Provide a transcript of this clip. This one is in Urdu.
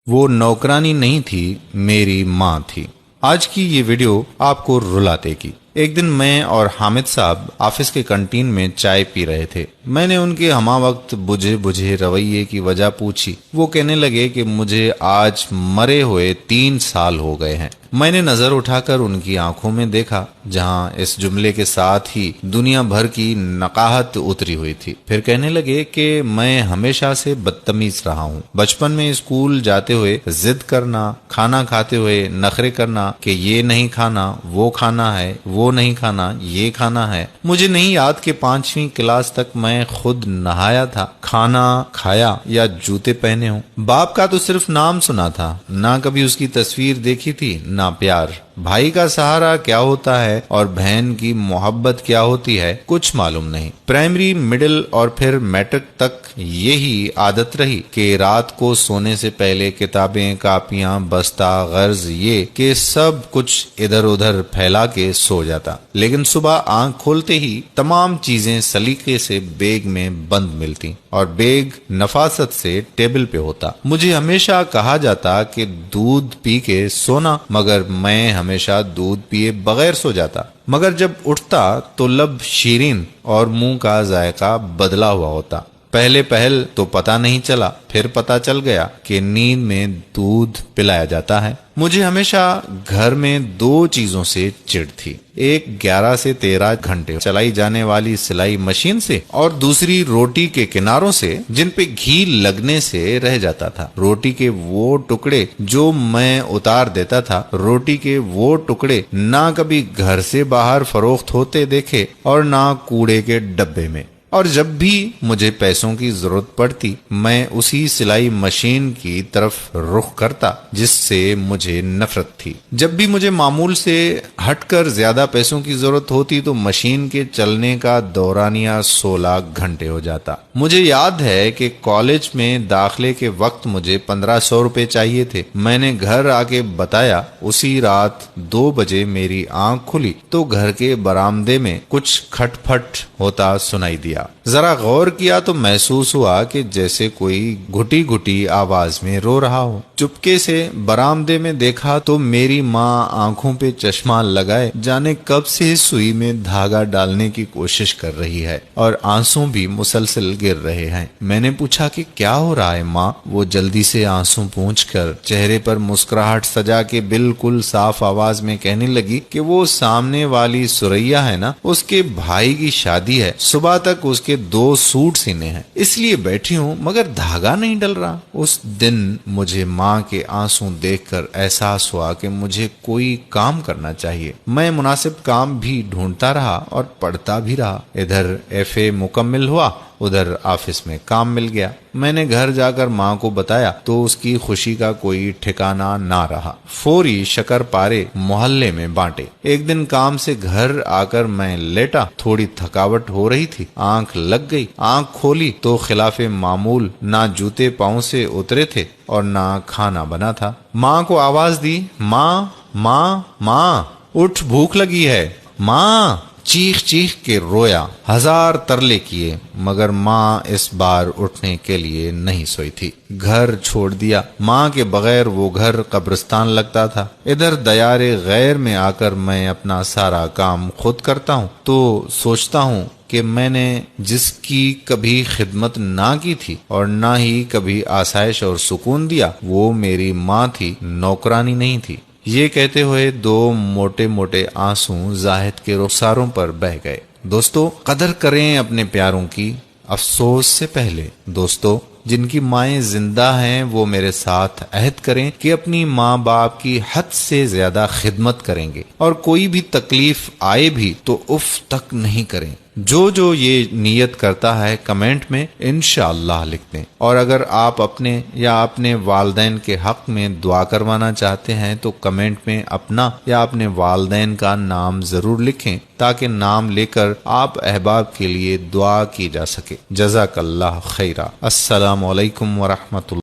وہ نوکرانی نہیں تھی، میری ماں تھی۔ آج کی یہ ویڈیو آپ کو رلا دے گی۔ ایک دن میں اور حامد صاحب آفس کے کنٹین میں چائے پی رہے تھے۔ میں نے ان کے ہمہ وقت بجھے رویے کی وجہ پوچھی۔ وہ کہنے لگے کہ مجھے آج مرے ہوئے 3 سال ہو گئے ہیں۔ میں نے نظر اٹھا کر ان کی آنکھوں میں دیکھا، جہاں اس جملے کے ساتھ ہی دنیا بھر کی نقاہت اتری ہوئی تھی۔ پھر کہنے لگے کہ میں ہمیشہ سے بدتمیز رہا ہوں۔ بچپن میں اسکول جاتے ہوئے ضد کرنا، کھانا کھاتے ہوئے نخرے کرنا کہ یہ نہیں کھانا، وہ کھانا ہے، وہ نہیں کھانا، یہ کھانا ہے۔ مجھے نہیں یاد کہ 5ویں کلاس تک میں خود نہایا تھا، کھانا کھایا یا جوتے پہنے ہوں۔ باپ کا تو صرف نام سنا تھا، نہ کبھی اس کی تصویر دیکھی تھی، نہ پیار۔ بھائی کا سہارا کیا ہوتا ہے اور بہن کی محبت کیا ہوتی ہے کچھ معلوم نہیں۔ پرائمری، مڈل اور پھر میٹرک تک یہی عادت رہی کہ رات کو سونے سے پہلے کتابیں، کاپیاں، بستہ، غرض یہ کہ سب کچھ ادھر ادھر پھیلا کے سو جاتا، لیکن صبح آنکھ کھولتے ہی تمام چیزیں سلیقے سے بیگ میں بند ملتی اور بیگ نفاست سے ٹیبل پہ ہوتا۔ مجھے ہمیشہ کہا جاتا کہ دودھ پی کے سونا، مگر میں ہمیشہ دودھ پیے بغیر سو جاتا۔ مگر جب اٹھتا تو لب شیرین اور منہ کا ذائقہ بدلا ہوا ہوتا۔ پہل تو پتا نہیں چلا، پھر پتا چل گیا کہ نیند میں دودھ پلایا جاتا ہے۔ مجھے ہمیشہ گھر میں 2 چیزوں سے چڑ تھی، ایک 11 سے 13 گھنٹے چلائی جانے والی سلائی مشین سے، اور دوسری روٹی کے کناروں سے جن پہ گھی لگنے سے رہ جاتا تھا۔ روٹی کے وہ ٹکڑے جو میں اتار دیتا تھا، روٹی کے وہ ٹکڑے نہ کبھی گھر سے باہر فروخت ہوتے دیکھے اور نہ کوڑے کے ڈبے میں۔ اور جب بھی مجھے پیسوں کی ضرورت پڑتی، میں اسی سلائی مشین کی طرف رخ کرتا جس سے مجھے نفرت تھی۔ جب بھی مجھے معمول سے ہٹ کر زیادہ پیسوں کی ضرورت ہوتی تو مشین کے چلنے کا دورانیہ 16 گھنٹے ہو جاتا۔ مجھے یاد ہے کہ کالج میں داخلے کے وقت مجھے 1500 روپے چاہیے تھے۔ میں نے گھر آ کے بتایا۔ اسی رات 2 بجے میری آنکھ کھلی تو گھر کے برآمدے میں کچھ کھٹ پھٹ ہوتا سنائی دیا۔ ذرا غور کیا تو محسوس ہوا کہ جیسے کوئی گھٹی گھٹی آواز میں رو رہا ہو۔ چپکے سے برآمدے میں دیکھا تو میری ماں آنکھوں پہ چشمہ لگائے جانے کب سے سوئی میں دھاگا ڈالنے کی کوشش کر رہی ہے اور آنسو بھی مسلسل گر رہے ہیں۔ میں نے پوچھا کہ کیا ہو رہا ہے ماں؟ وہ جلدی سے آنسو پونچھ کر چہرے پر مسکراہٹ سجا کے بالکل صاف آواز میں کہنے لگی کہ وہ سامنے والی سریا ہے نا، اس کے بھائی کی شادی ہے، صبح تک اس کے 2 سوٹ سینے ہیں، اس لیے بیٹھی ہوں، مگر دھاگا نہیں ڈل رہا۔ اس دن مجھے ماں کے آنسو دیکھ کر احساس ہوا کہ مجھے کوئی کام کرنا چاہیے۔ میں مناسب کام بھی ڈھونڈتا رہا اور پڑھتا بھی رہا۔ ادھر FA مکمل ہوا، ادھر آفس میں کام مل گیا۔ میں نے گھر جا کر ماں کو بتایا تو اس کی خوشی کا کوئی ٹھکانہ نہ رہا۔ فوری شکر پارے محلے میں بانٹے۔ ایک دن کام سے گھر آ کر میں لیٹا، تھوڑی تھکاوٹ ہو رہی تھی، آنکھ لگ گئی۔ آنکھ کھولی تو خلاف معمول نہ جوتے پاؤں سے اترے تھے اور نہ کھانا بنا تھا۔ ماں کو آواز دی، ماں ماں ماں، اٹھ، بھوک لگی ہے، ماں۔ چیخ چیخ کے رویا، 1000 ترلے کیے، مگر ماں اس بار اٹھنے کے لیے نہیں سوئی تھی۔ گھر چھوڑ دیا۔ ماں کے بغیر وہ گھر قبرستان لگتا تھا۔ ادھر دیار غیر میں آ کر میں اپنا سارا کام خود کرتا ہوں تو سوچتا ہوں کہ میں نے جس کی کبھی خدمت نہ کی تھی اور نہ ہی کبھی آسائش اور سکون دیا، وہ میری ماں تھی، نوکرانی نہیں تھی۔ یہ کہتے ہوئے 2 موٹے موٹے آنسو زاہد کے رخساروں پر بہہ گئے۔ دوستو، قدر کریں اپنے پیاروں کی افسوس سے پہلے۔ دوستو، جن کی مائیں زندہ ہیں وہ میرے ساتھ عہد کریں کہ اپنی ماں باپ کی حد سے زیادہ خدمت کریں گے اور کوئی بھی تکلیف آئے بھی تو اف تک نہیں کریں۔ جو یہ نیت کرتا ہے کمنٹ میں انشاءاللہ لکھ دیں، اور اگر آپ اپنے یا اپنے والدین کے حق میں دعا کروانا چاہتے ہیں تو کمنٹ میں اپنا یا اپنے والدین کا نام ضرور لکھیں تاکہ نام لے کر آپ احباب کے لیے دعا کی جا سکے۔ جزاک اللہ خیرہ۔ السلام علیکم ورحمۃ اللہ۔